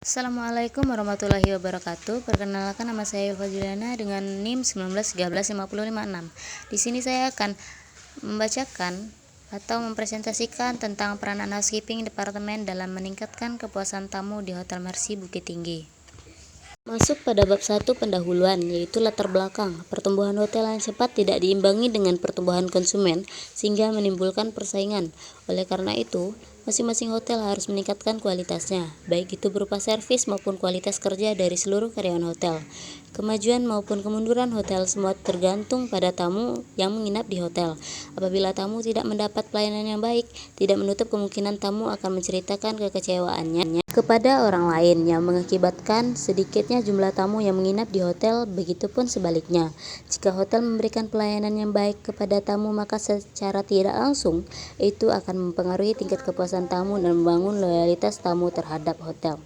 Assalamualaikum warahmatullahi wabarakatuh. Perkenalkan, nama saya Ilfa Juliana dengan NIM 19135056. Di sini saya akan membacakan atau mempresentasikan tentang peranan housekeeping departemen dalam meningkatkan kepuasan tamu di Hotel Mercy Bukit Tinggi. Masuk pada bab 1 pendahuluan, yaitu latar belakang. Pertumbuhan hotel yang cepat tidak diimbangi dengan pertumbuhan konsumen, sehingga menimbulkan persaingan. Oleh karena itu, masing-masing hotel harus meningkatkan kualitasnya, baik itu berupa servis maupun kualitas kerja dari seluruh karyawan hotel. Kemajuan maupun kemunduran hotel semua tergantung pada tamu yang menginap di hotel. Apabila tamu tidak mendapat pelayanan yang baik, tidak menutup kemungkinan tamu akan menceritakan kekecewaannya kepada orang lain, yang mengakibatkan sedikitnya jumlah tamu yang menginap di hotel. Begitupun sebaliknya, jika hotel memberikan pelayanan yang baik kepada tamu, maka secara tidak langsung itu akan mempengaruhi tingkat kepuasan tamu dan membangun loyalitas tamu terhadap hotel.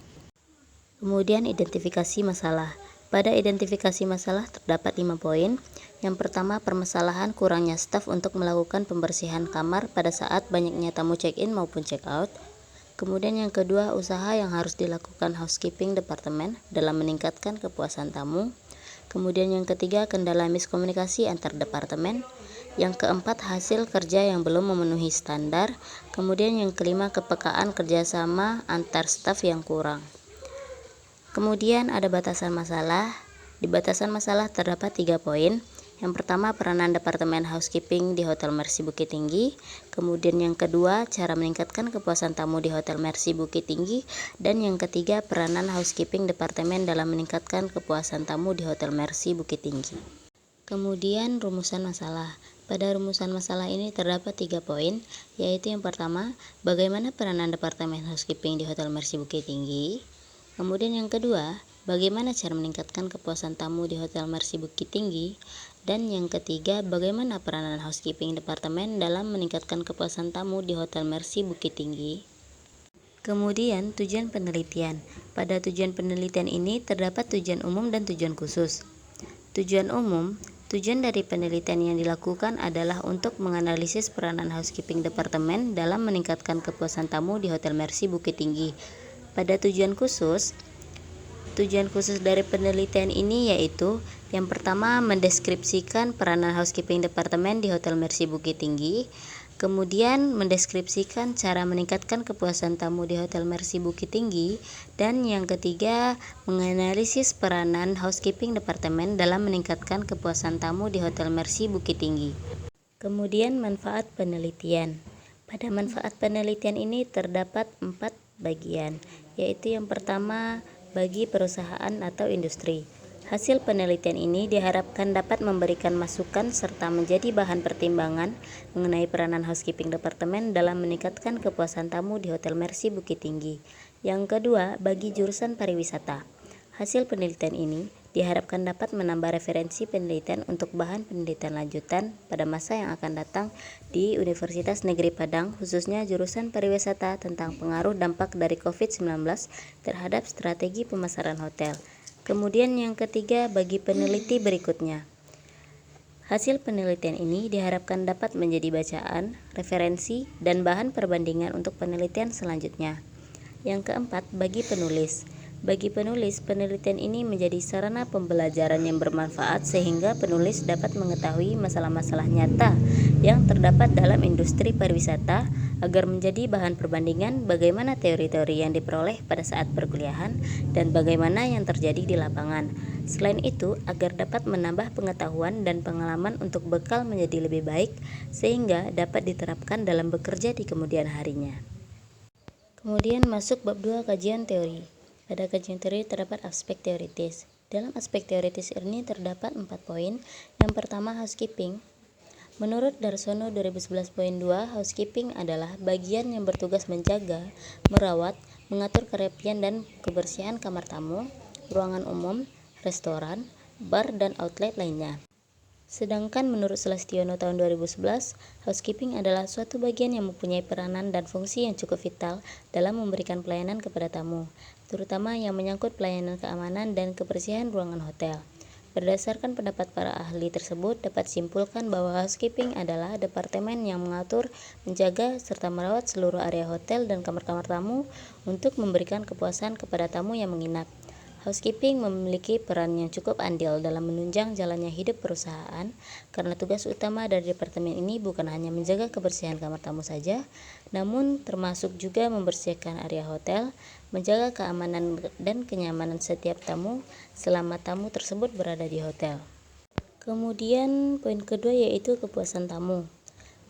Kemudian, identifikasi masalah. Pada identifikasi masalah terdapat 5 poin. Yang pertama, permasalahan kurangnya staf untuk melakukan pembersihan kamar pada saat banyaknya tamu check-in maupun check-out. Kemudian yang kedua, usaha yang harus dilakukan housekeeping departemen dalam meningkatkan kepuasan tamu. Kemudian yang ketiga, kendala miskomunikasi antar departemen. Yang keempat, hasil kerja yang belum memenuhi standar. Kemudian yang kelima, kepekaan kerjasama antar staf yang kurang. Kemudian ada batasan masalah. Di batasan masalah terdapat 3 poin. Yang pertama, peranan departemen housekeeping di Hotel Mercy Bukit Tinggi. Kemudian yang kedua, cara meningkatkan kepuasan tamu di Hotel Mercy Bukit Tinggi. Dan yang ketiga, peranan housekeeping departemen dalam meningkatkan kepuasan tamu di Hotel Mercy Bukit Tinggi. Kemudian rumusan masalah. Pada rumusan masalah ini terdapat 3 poin, yaitu yang pertama, bagaimana peranan departemen housekeeping di Hotel Mercy Bukit Tinggi. Kemudian yang kedua, bagaimana cara meningkatkan kepuasan tamu di Hotel Mercy Bukit Tinggi. Dan yang ketiga, bagaimana peranan housekeeping departemen dalam meningkatkan kepuasan tamu di Hotel Mercy Bukit Tinggi. Kemudian tujuan penelitian. Pada tujuan penelitian ini terdapat tujuan umum dan tujuan khusus. Tujuan umum, tujuan dari penelitian yang dilakukan adalah untuk menganalisis peranan housekeeping departemen dalam meningkatkan kepuasan tamu di Hotel Mercy Bukit Tinggi. Pada tujuan khusus dari penelitian ini yaitu yang pertama, mendeskripsikan peranan housekeeping departemen di Hotel Mercy Bukit Tinggi. Kemudian mendeskripsikan cara meningkatkan kepuasan tamu di Hotel Mercy Bukit Tinggi. Dan yang ketiga, menganalisis peranan housekeeping departemen dalam meningkatkan kepuasan tamu di Hotel Mercy Bukit Tinggi. Kemudian manfaat penelitian. Pada manfaat penelitian ini terdapat 4 bagian, yaitu yang pertama, bagi perusahaan atau industri. Hasil penelitian ini diharapkan dapat memberikan masukan serta menjadi bahan pertimbangan mengenai peranan housekeeping departemen dalam meningkatkan kepuasan tamu di Hotel Mercy Bukit Tinggi. Yang kedua, bagi jurusan pariwisata. Hasil penelitian ini diharapkan dapat menambah referensi penelitian untuk bahan penelitian lanjutan pada masa yang akan datang di Universitas Negeri Padang, khususnya jurusan pariwisata, tentang pengaruh dampak dari COVID-19 terhadap strategi pemasaran hotel. Kemudian yang ketiga, bagi peneliti berikutnya. Hasil penelitian ini diharapkan dapat menjadi bacaan, referensi, dan bahan perbandingan untuk penelitian selanjutnya. Yang keempat, bagi penulis. Bagi penulis, penelitian ini menjadi sarana pembelajaran yang bermanfaat sehingga penulis dapat mengetahui masalah-masalah nyata yang terdapat dalam industri pariwisata agar menjadi bahan perbandingan bagaimana teori-teori yang diperoleh pada saat perkuliahan dan bagaimana yang terjadi di lapangan. Selain itu, agar dapat menambah pengetahuan dan pengalaman untuk bekal menjadi lebih baik sehingga dapat diterapkan dalam bekerja di kemudian harinya. Kemudian masuk bab 2, kajian teori. Pada kajian teori terdapat aspek teoritis. Dalam aspek teoritis ini terdapat 4 poin. Yang pertama, housekeeping. Menurut Darsono 2011.2, housekeeping adalah bagian yang bertugas menjaga, merawat, mengatur kerapian dan kebersihan kamar tamu, ruangan umum, restoran, bar, dan outlet lainnya. Sedangkan menurut Selastiono tahun 2011, housekeeping adalah suatu bagian yang mempunyai peranan dan fungsi yang cukup vital dalam memberikan pelayanan kepada tamu, terutama yang menyangkut pelayanan keamanan dan kebersihan ruangan hotel. Berdasarkan pendapat para ahli tersebut, dapat simpulkan bahwa housekeeping adalah departemen yang mengatur, menjaga, serta merawat seluruh area hotel dan kamar-kamar tamu untuk memberikan kepuasan kepada tamu yang menginap. Housekeeping memiliki peran yang cukup andil dalam menunjang jalannya hidup perusahaan, karena tugas utama dari departemen ini bukan hanya menjaga kebersihan kamar tamu saja, namun termasuk juga membersihkan area hotel, menjaga keamanan dan kenyamanan setiap tamu selama tamu tersebut berada di hotel. Kemudian poin kedua yaitu kepuasan tamu.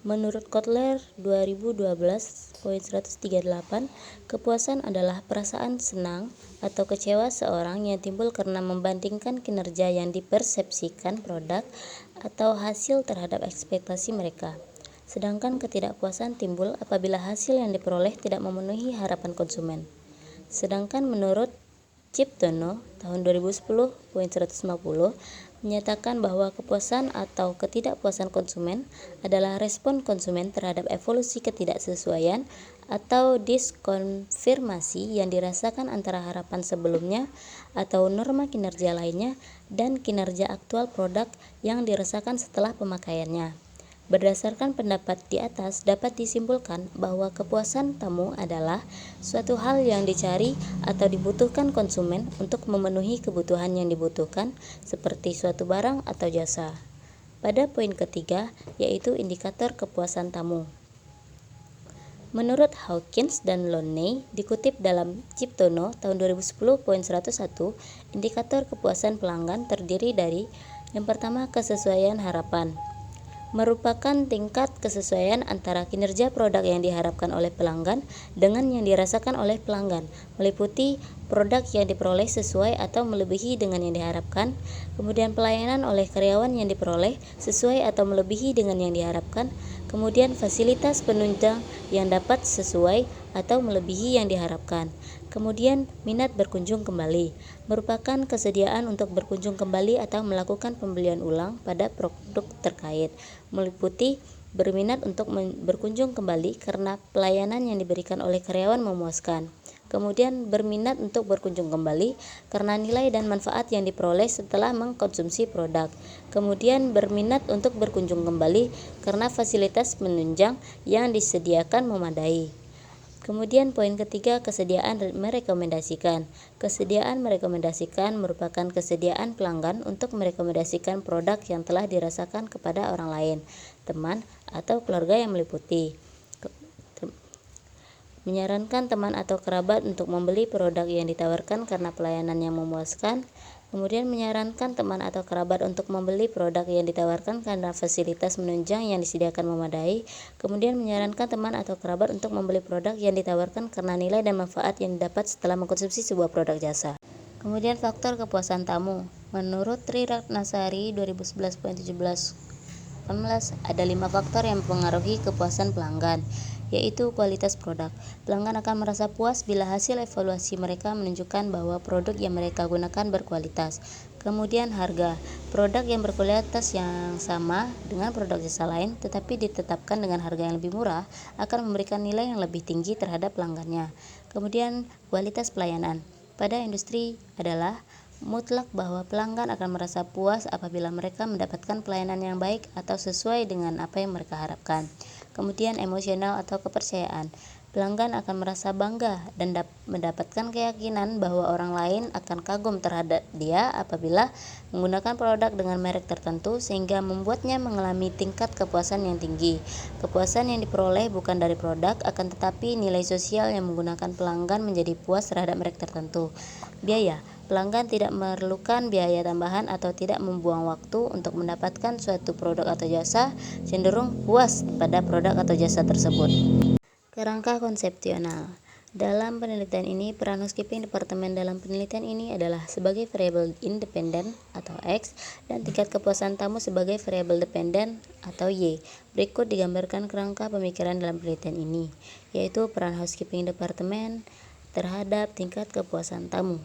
Menurut Kotler 2012 poin 138, kepuasan adalah perasaan senang atau kecewa seorang yang timbul karena membandingkan kinerja yang dipersepsikan produk atau hasil terhadap ekspektasi mereka. Sedangkan ketidakpuasan timbul apabila hasil yang diperoleh tidak memenuhi harapan konsumen. Sedangkan menurut Ciptono tahun 2010 poin 150 menyatakan bahwa kepuasan atau ketidakpuasan konsumen adalah respon konsumen terhadap evolusi ketidaksesuaian atau diskonfirmasi yang dirasakan antara harapan sebelumnya atau norma kinerja lainnya dan kinerja aktual produk yang dirasakan setelah pemakaiannya. Berdasarkan pendapat di atas, dapat disimpulkan bahwa kepuasan tamu adalah suatu hal yang dicari atau dibutuhkan konsumen untuk memenuhi kebutuhan yang dibutuhkan, seperti suatu barang atau jasa. Pada poin ketiga, yaitu indikator kepuasan tamu. Menurut Hawkins dan Loney, dikutip dalam Ciptono tahun 2010 poin 101, indikator kepuasan pelanggan terdiri dari yang pertama, kesesuaian harapan. Merupakan tingkat kesesuaian antara kinerja produk yang diharapkan oleh pelanggan dengan yang dirasakan oleh pelanggan, meliputi produk yang diperoleh sesuai atau melebihi dengan yang diharapkan, kemudian pelayanan oleh karyawan yang diperoleh sesuai atau melebihi dengan yang diharapkan, kemudian fasilitas penunjang yang dapat sesuai atau melebihi yang diharapkan. Kemudian, minat berkunjung kembali merupakan kesediaan untuk berkunjung kembali atau melakukan pembelian ulang pada produk terkait, meliputi berminat untuk berkunjung kembali karena pelayanan yang diberikan oleh karyawan memuaskan. Kemudian, berminat untuk berkunjung kembali karena nilai dan manfaat yang diperoleh setelah mengkonsumsi produk. Kemudian, berminat untuk berkunjung kembali karena fasilitas penunjang yang disediakan memadai. Kemudian poin ketiga, kesediaan merekomendasikan. Kesediaan merekomendasikan merupakan kesediaan pelanggan untuk merekomendasikan produk yang telah dirasakan kepada orang lain, teman, atau keluarga yang meliputi. Menyarankan teman atau kerabat untuk membeli produk yang ditawarkan karena pelayanan yang memuaskan. Kemudian menyarankan teman atau kerabat untuk membeli produk yang ditawarkan karena fasilitas menunjang yang disediakan memadai. Kemudian menyarankan teman atau kerabat untuk membeli produk yang ditawarkan karena nilai dan manfaat yang didapat setelah mengkonsumsi sebuah produk jasa. Kemudian faktor kepuasan tamu. Menurut Tri Ratnasari 2011.17 ada 5 faktor yang mempengaruhi kepuasan pelanggan, yaitu kualitas produk. Pelanggan akan merasa puas bila hasil evaluasi mereka menunjukkan bahwa produk yang mereka gunakan berkualitas. Kemudian harga. Produk yang berkualitas yang sama dengan produk jasa lain tetapi ditetapkan dengan harga yang lebih murah akan memberikan nilai yang lebih tinggi terhadap pelanggannya. Kemudian kualitas pelayanan. Pada industri adalah mutlak bahwa pelanggan akan merasa puas apabila mereka mendapatkan pelayanan yang baik atau sesuai dengan apa yang mereka harapkan. Kemudian emosional atau kepercayaan. Pelanggan akan merasa bangga dan mendapatkan keyakinan bahwa orang lain akan kagum terhadap dia apabila menggunakan produk dengan merek tertentu, sehingga membuatnya mengalami tingkat kepuasan yang tinggi. Kepuasan yang diperoleh bukan dari produk, akan tetapi nilai sosial yang menggunakan pelanggan menjadi puas terhadap merek tertentu. Biaya. Pelanggan tidak memerlukan biaya tambahan atau tidak membuang waktu untuk mendapatkan suatu produk atau jasa, cenderung puas pada produk atau jasa tersebut. Kerangka konsepsional. Dalam penelitian ini, peran housekeeping departemen dalam penelitian ini adalah sebagai variabel independen atau X dan tingkat kepuasan tamu sebagai variabel dependen atau Y. Berikut digambarkan kerangka pemikiran dalam penelitian ini, yaitu peran housekeeping departemen terhadap tingkat kepuasan tamu.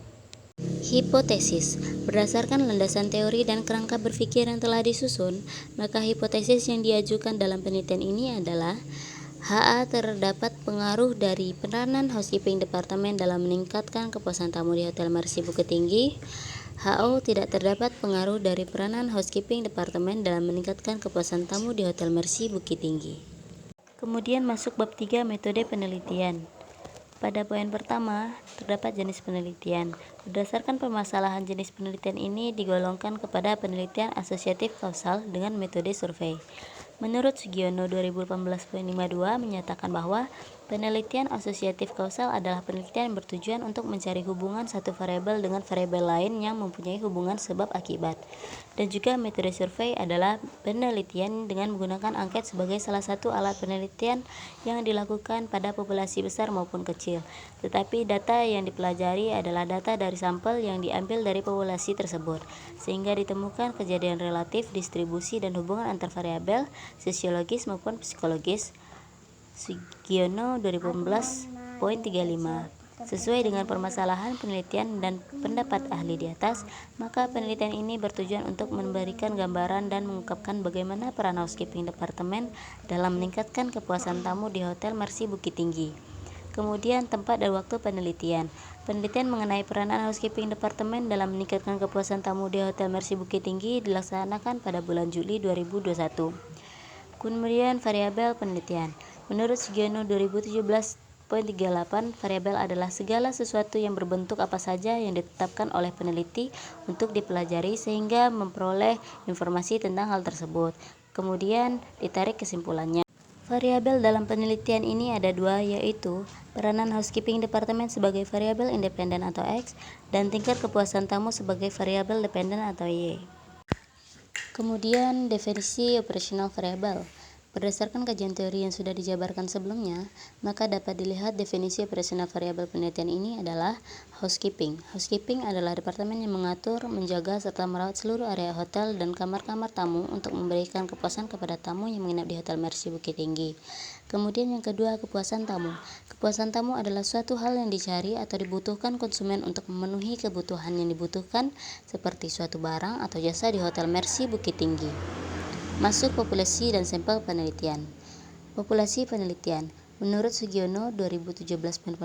Hipotesis. Berdasarkan landasan teori dan kerangka berpikir yang telah disusun, maka hipotesis yang diajukan dalam penelitian ini adalah HA terdapat pengaruh dari peranan housekeeping departemen dalam meningkatkan kepuasan tamu di Hotel Mercy Bukit Tinggi. HO tidak terdapat pengaruh dari peranan housekeeping departemen dalam meningkatkan kepuasan tamu di Hotel Mercy Bukit Tinggi. Kemudian masuk bab 3 metode penelitian. Pada poin pertama, terdapat jenis penelitian. Berdasarkan permasalahan, jenis penelitian ini digolongkan kepada penelitian asosiatif kausal dengan metode survei. Menurut Sugiono 2018.52 menyatakan bahwa penelitian asosiatif kausal adalah penelitian yang bertujuan untuk mencari hubungan satu variabel dengan variabel lain yang mempunyai hubungan sebab akibat. Dan juga metode survei adalah penelitian dengan menggunakan angket sebagai salah satu alat penelitian yang dilakukan pada populasi besar maupun kecil. Tetapi data yang dipelajari adalah data dari sampel yang diambil dari populasi tersebut, sehingga ditemukan kejadian relatif, distribusi, dan hubungan antar variabel sosiologis maupun psikologis. Sugiono 2018.35. Sesuai dengan permasalahan penelitian dan pendapat ahli di atas, maka penelitian ini bertujuan untuk memberikan gambaran dan mengungkapkan bagaimana peran housekeeping departemen dalam meningkatkan kepuasan tamu di Hotel Mercy Bukit Tinggi. Kemudian tempat dan waktu penelitian. Penelitian mengenai peranan housekeeping departemen dalam meningkatkan kepuasan tamu di Hotel Mercy Bukit Tinggi dilaksanakan pada bulan Juli 2021. Kemudian variabel penelitian. Menurut Sugiono 2017.38, variabel adalah segala sesuatu yang berbentuk apa saja yang ditetapkan oleh peneliti untuk dipelajari sehingga memperoleh informasi tentang hal tersebut. Kemudian ditarik kesimpulannya. Variabel dalam penelitian ini ada dua, yaitu peranan housekeeping departemen sebagai variabel independen atau X dan tingkat kepuasan tamu sebagai variabel dependen atau Y. Kemudian definisi operasional variabel. Berdasarkan kajian teori yang sudah dijabarkan sebelumnya, maka dapat dilihat definisi operasional variabel penelitian ini adalah housekeeping. Housekeeping adalah departemen yang mengatur, menjaga, serta merawat seluruh area hotel dan kamar-kamar tamu untuk memberikan kepuasan kepada tamu yang menginap di Hotel Mercy Bukit Tinggi. Kemudian yang kedua, kepuasan tamu. Kepuasan tamu adalah suatu hal yang dicari atau dibutuhkan konsumen untuk memenuhi kebutuhan yang dibutuhkan seperti suatu barang atau jasa di Hotel Mercy Bukit Tinggi. Masuk populasi dan sampel penelitian. Populasi penelitian. Menurut Sugiono 2017.80,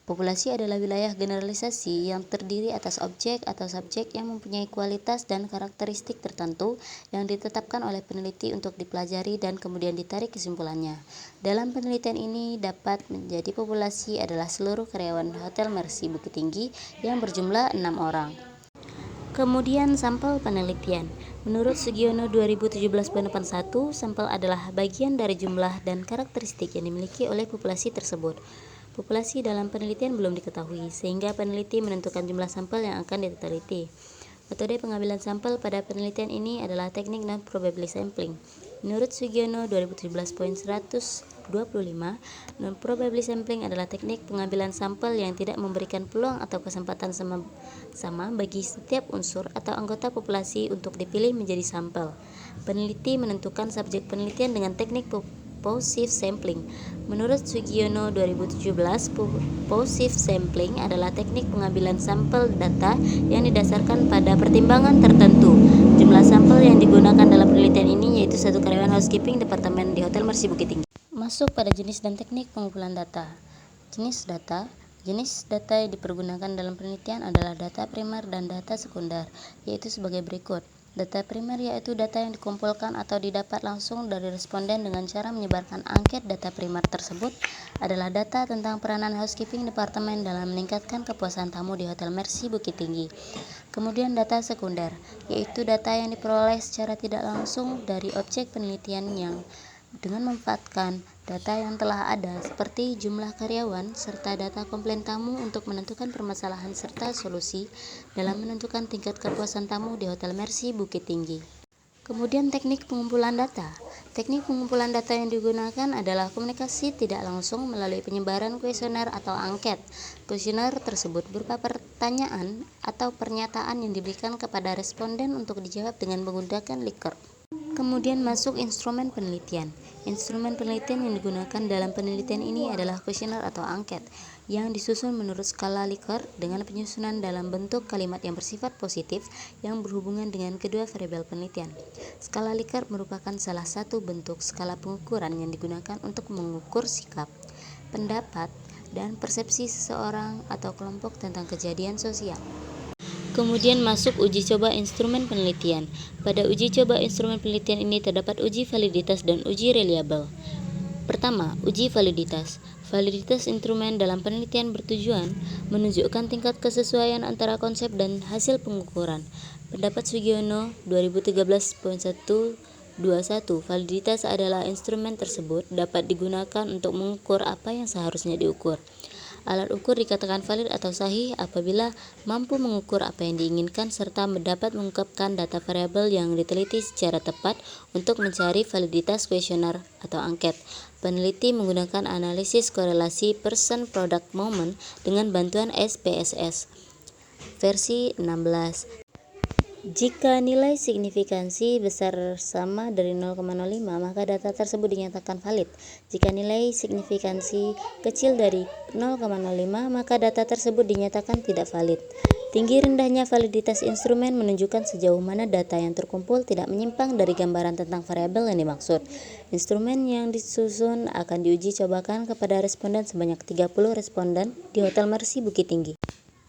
populasi adalah wilayah generalisasi yang terdiri atas objek atau subjek yang mempunyai kualitas dan karakteristik tertentu yang ditetapkan oleh peneliti untuk dipelajari dan kemudian ditarik kesimpulannya. Dalam penelitian ini dapat menjadi populasi adalah seluruh karyawan Hotel Mercy Bukit Tinggi yang berjumlah 6 orang. Kemudian sampel penelitian. Menurut Sugiono 2017.81, sampel adalah bagian dari jumlah dan karakteristik yang dimiliki oleh populasi tersebut. Populasi dalam penelitian belum diketahui, sehingga peneliti menentukan jumlah sampel yang akan diteliti. Metode pengambilan sampel pada penelitian ini adalah teknik non-probability sampling. Menurut Sugiono 2017.125, non-probability sampling adalah teknik pengambilan sampel yang tidak memberikan peluang atau kesempatan sama bagi setiap unsur atau anggota populasi untuk dipilih menjadi sampel. Peneliti menentukan subjek penelitian dengan teknik positive sampling. Menurut Sugiono 2017, positive sampling adalah teknik pengambilan sampel data yang didasarkan pada pertimbangan tertentu. Jumlah sampel yang digunakan dalam penelitian ini yaitu satu karyawan housekeeping departemen di Hotel Mercy Bukit Tinggi. Masuk pada jenis dan teknik pengumpulan data. Jenis data yang dipergunakan dalam penelitian adalah data primer dan data sekunder, yaitu sebagai berikut. Data primer yaitu data yang dikumpulkan atau didapat langsung dari responden dengan cara menyebarkan angket. Data primer tersebut adalah data tentang peranan housekeeping departemen dalam meningkatkan kepuasan tamu di Hotel Mercy Bukit Tinggi. Kemudian data sekunder, yaitu data yang diperoleh secara tidak langsung dari objek penelitian yang dengan memanfaatkan data yang telah ada seperti jumlah karyawan serta data komplain tamu untuk menentukan permasalahan serta solusi dalam menentukan tingkat kepuasan tamu di Hotel Mercy Bukit Tinggi. Kemudian teknik pengumpulan data. Teknik pengumpulan data yang digunakan adalah komunikasi tidak langsung melalui penyebaran kuesioner atau angket. Kuesioner tersebut berupa pertanyaan atau pernyataan yang diberikan kepada responden untuk dijawab dengan menggunakan Likert. Kemudian masuk instrumen penelitian. Instrumen penelitian yang digunakan dalam penelitian ini adalah kuesioner atau angket yang disusun menurut skala Likert dengan penyusunan dalam bentuk kalimat yang bersifat positif yang berhubungan dengan kedua variabel penelitian. Skala Likert merupakan salah satu bentuk skala pengukuran yang digunakan untuk mengukur sikap, pendapat, dan persepsi seseorang atau kelompok tentang kejadian sosial. Kemudian masuk uji coba instrumen penelitian. Pada uji coba instrumen penelitian ini terdapat uji validitas dan uji reliable. Pertama, uji validitas. Validitas instrumen dalam penelitian bertujuan menunjukkan tingkat kesesuaian antara konsep dan hasil pengukuran. Pendapat Sugiono 2013.121, validitas adalah instrumen tersebut dapat digunakan untuk mengukur apa yang seharusnya diukur. Alat ukur dikatakan valid atau sahih apabila mampu mengukur apa yang diinginkan serta dapat mengungkapkan data variabel yang diteliti secara tepat untuk mencari validitas kuesioner atau angket. Peneliti menggunakan analisis korelasi person product moment dengan bantuan SPSS versi 16. Jika nilai signifikansi besar sama dari 0,05, maka data tersebut dinyatakan valid. Jika nilai signifikansi kecil dari 0,05, maka data tersebut dinyatakan tidak valid. Tinggi rendahnya validitas instrumen menunjukkan sejauh mana data yang terkumpul tidak menyimpang dari gambaran tentang variabel yang dimaksud. Instrumen yang disusun akan diuji cobakan kepada responden sebanyak 30 responden di Hotel Mercy Bukit Tinggi.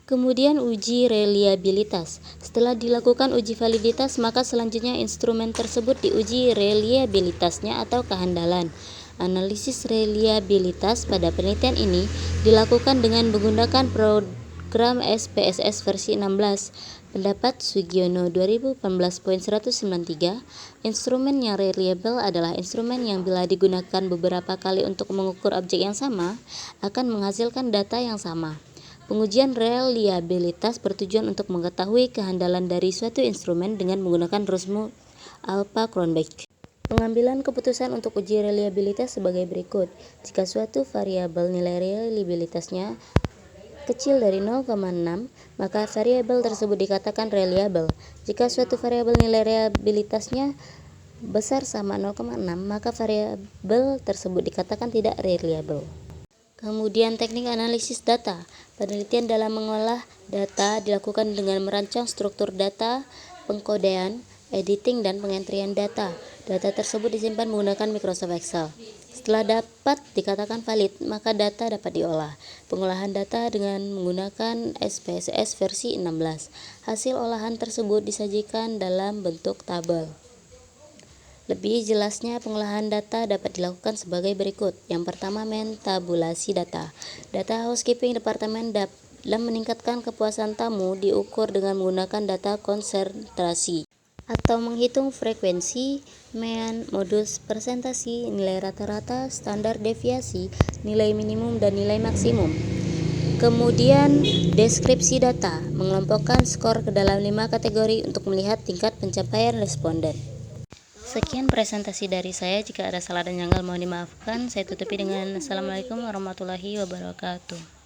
Kemudian uji reliabilitas. Setelah dilakukan uji validitas, maka selanjutnya instrumen tersebut diuji reliabilitasnya atau kehandalan. Analisis reliabilitas pada penelitian ini dilakukan dengan menggunakan program SPSS versi 16. Pendapat Sugiono 2018.193, instrumen yang reliable adalah instrumen yang bila digunakan beberapa kali untuk mengukur objek yang sama, akan menghasilkan data yang sama. Pengujian reliabilitas bertujuan untuk mengetahui kehandalan dari suatu instrumen dengan menggunakan rumus Alpha-Kronberg. Pengambilan keputusan untuk uji reliabilitas sebagai berikut. Jika suatu variabel nilai reliabilitasnya kecil dari 0,6, maka variabel tersebut dikatakan reliable. Jika suatu variabel nilai reliabilitasnya besar sama 0,6, maka variabel tersebut dikatakan tidak reliable. Kemudian teknik analisis data. Penelitian dalam mengolah data dilakukan dengan merancang struktur data, pengkodean, editing, dan pengentrian data. Data tersebut disimpan menggunakan Microsoft Excel. Setelah dapat dikatakan valid, maka data dapat diolah. Pengolahan data dengan menggunakan SPSS versi 16. Hasil olahan tersebut disajikan dalam bentuk tabel. Lebih jelasnya, pengolahan data dapat dilakukan sebagai berikut. Yang pertama, mentabulasi data. Data housekeeping departemen dalam meningkatkan kepuasan tamu diukur dengan menggunakan data konsentrasi atau menghitung frekuensi, mean, modus presentasi, nilai rata-rata, standar deviasi, nilai minimum, dan nilai maksimum. Kemudian, deskripsi data, mengelompokkan skor ke dalam 5 kategori untuk melihat tingkat pencapaian responden. Sekian presentasi dari saya. Jika ada salah dan janggal mohon dimaafkan. Saya tutupi dengan Assalamualaikum warahmatullahi wabarakatuh.